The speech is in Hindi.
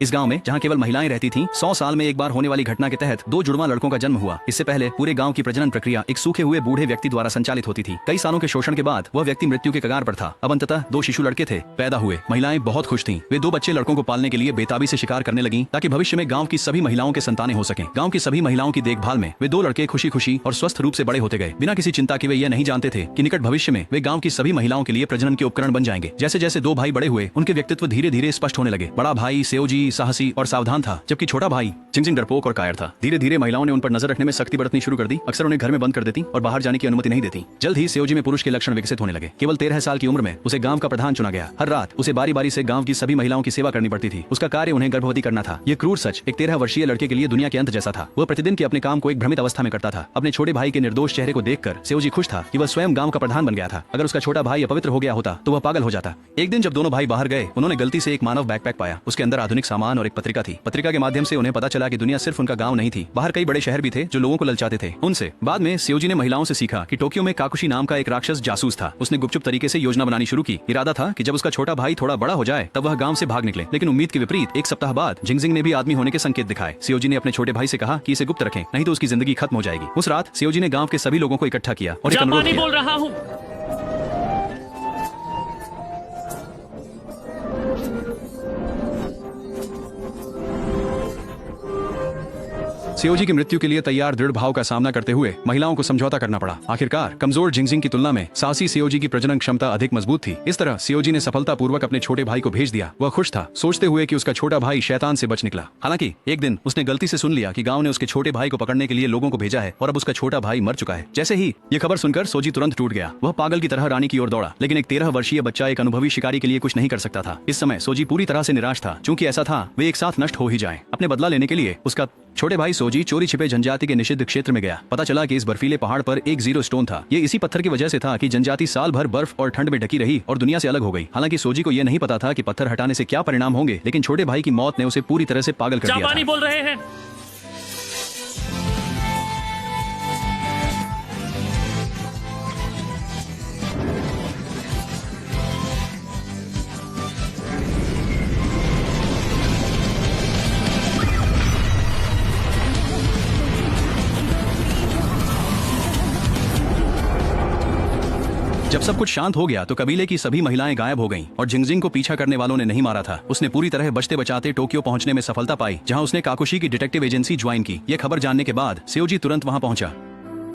इस गांव में जहां केवल महिलाएं रहती थीं, 100 साल में एक बार होने वाली घटना के तहत 2 जुड़वा लड़कों का जन्म हुआ। इससे पहले पूरे गांव की प्रजनन प्रक्रिया एक सूखे हुए बूढ़े व्यक्ति द्वारा संचालित होती थी। कई सालों के शोषण के बाद वह व्यक्ति मृत्यु के कगार पर था। अब अंततः 2 शिशु लड़के थे, पैदा हुए। महिलाएं बहुत खुश थीं। वे 2 बच्चे लड़कों को पालने के लिए बेताबी से शिकार करने लगीं ताकि भविष्य में गांव की सभी महिलाओं के संतानें हो सकें। गांव की सभी महिलाओं की देखभाल में वे 2 लड़के खुशी खुशी और स्वस्थ रूप से बड़े होते गए। बिना किसी चिंता के वे यह नहीं जानते थे कि निकट भविष्य में वे गांव की सभी महिलाओं के लिए प्रजनन के उपकरण बन जाएंगे। जैसे जैसे 2 भाई बड़े हुए, उनके व्यक्तित्व धीरे धीरे स्पष्ट होने लगे। बड़ा भाई सेओजी साहसी और सावधान था, जबकि छोटा भाई जिंगजिंग डरपोक और कायर था। धीरे धीरे महिलाओं ने उन पर नजर रखने में सख्ती बरतनी शुरू कर दी। अक्सर उन्हें घर में बंद कर देती और बाहर जाने की अनुमति नहीं देती। जल्द ही सेओजी में पुरुष के लक्षण विकसित होने लगे। केवल 13 साल की उम्र में उसे गांव का प्रधान चुना गया। हर रात उसे बारी बारी से गांव की सभी महिलाओं की सेवा करनी पड़ती थी। उसका कार्य उन्हें गर्भवती करना था। ये क्रूर सच एक 13 वर्षीय लड़के के लिए दुनिया के अंत जैसा था। वह प्रतिदिन के अपने काम को एक भ्रमित अवस्था में करता था। अपने छोटे भाई के निर्दोष चेहरे को देखकर सेओजी खुश था कि वह स्वयं गांव का प्रधान बन गया था। अगर उसका छोटा भाई अपवित्र हो गया होता तो वह पागल हो जाता। एक दिन जब दोनों भाई बाहर गए, उन्होंने गलती से एक मानव बैकपैक पाया। उसके अंदर आधुनिक सामान और एक पत्रिका थी। पत्रिका के माध्यम से उन्हें पता चला कि दुनिया सिर्फ उनका गांव नहीं थी, बाहर कई बड़े शहर भी थे जो लोगों को ललचाते थे। उनसे बाद में सेओजी ने महिलाओं से सीखा कि टोक्यो में काकुशी नाम का एक राक्षस जासूस था। उसने गुपचुप तरीके से योजना बनानी शुरू की। इरादा था कि जब उसका छोटा भाई थोड़ा बड़ा हो जाए तब वह गांव से भाग निकले। लेकिन उम्मीद के विपरीत एक सप्ताह बाद जिंगजिंग ने भी आदमी होने के संकेत दिखाए। सेओजी ने अपने छोटे भाई से कहा कि इसे गुप्त रखें, नहीं तो उसकी जिंदगी खत्म हो जाएगी। उस रात सेओजी ने गांव के सभी लोगों को इकट्ठा किया और एक अनुरोध किया। बोल रहा हूँ। सेओजी की मृत्यु के लिए तैयार दृढ़ भाव का सामना करते हुए महिलाओं को समझौता करना पड़ा। आखिरकार कमजोर जिंगजिंग की तुलना में साहसी सेओजी की प्रजनन क्षमता अधिक मजबूत थी। इस तरह सेओजी ने सफलतापूर्वक अपने छोटे भाई को भेज दिया। वह खुश था, सोचते हुए कि उसका छोटा भाई शैतान से बच निकला। हालांकि एक दिन उसने गलती से सुन लिया कि गांव ने उसके छोटे भाई को पकड़ने के लिए लोगों को भेजा है और अब उसका छोटा भाई मर चुका है। जैसे ही ये खबर सुनकर सोजी तुरंत टूट गया। वह पागल की तरह रानी की ओर दौड़ा, लेकिन एक 13 वर्षीय बच्चा एक अनुभवी शिकारी के लिए कुछ नहीं कर सकता था। इस समय सोजी पूरी तरह से निराश था। चूंकि ऐसा था वे एक साथ नष्ट हो ही जाएं। अपने बदला लेने के लिए उसका छोटे भाई सोजी चोरी छिपे जनजाति के निषिद्ध क्षेत्र में गया। पता चला कि इस बर्फीले पहाड़ पर एक जीरो स्टोन था। ये इसी पत्थर की वजह से था कि जनजाति साल भर बर्फ और ठंड में ढकी रही और दुनिया से अलग हो गई। हालांकि सोजी को यह नहीं पता था कि पत्थर हटाने से क्या परिणाम होंगे, लेकिन छोटे भाई की मौत ने उसे पूरी तरह से पागल कर दिया था। बोल रहे हैं। जब सब कुछ शांत हो गया तो कबीले की सभी महिलाएं गायब हो गईं और जिंगजिंग को पीछा करने वालों ने नहीं मारा था। उसने पूरी तरह बचते बचाते टोक्यो पहुंचने में सफलता पाई, जहां उसने काकुशी की डिटेक्टिव एजेंसी ज्वाइन की। यह खबर जानने के बाद सेओजी तुरंत वहां पहुंचा।